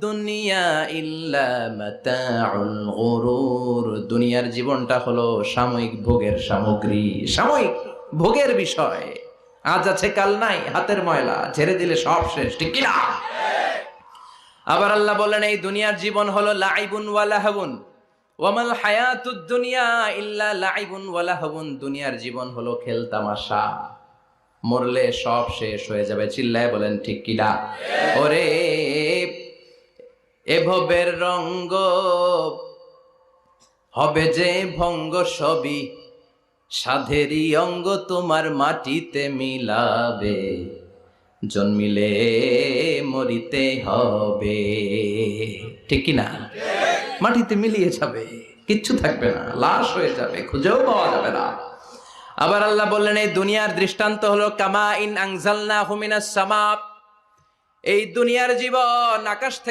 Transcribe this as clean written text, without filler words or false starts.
দুনিয়া ইল্লা মাতাউল গুরুর। দুনিয়ার জীবনটা হলো সাময়িক ভোগের সামগ্রী, সাময়িক ভোগের বিষয়। আজ আছে কাল নাই, হাতের ময়লা ঝেড়ে দিলে সব শেষ, ঠিক কি না? আবার আল্লাহ বলেন এই দুনিয়ার জীবন হলো লাইবুন ওয়া লাহবুন ওয়ামাল হায়াতুদ দুনিয়া ইল্লা লাইবুন ওয়া লাহবুন। দুনিয়ার জীবন হলো খেল তামাশা, মরলে সব শেষ হয়ে যাবে। চিল্লায় বলেন ঠিক কি না? ওরে এভবের রঙ্গ হবে যে ভঙ্গ, সবই সাধেরই অঙ্গ তোমার মাটিতে মিলাবে, জন্মিলে মরিতে হবে, ঠিক কি না? মাটিতে মিলিয়ে যাবে, কিচ্ছু থাকবে না, লাশ হয়ে যাবে, খুঁজেও পাওয়া যাবে না। আবার আল্লাহ বললেন এই দুনিয়ার দৃষ্টান্ত হলো কামা ইন আনজালনাহু মিনাস সামা। এই দুনিয়ার জীবন আকাশ থেকে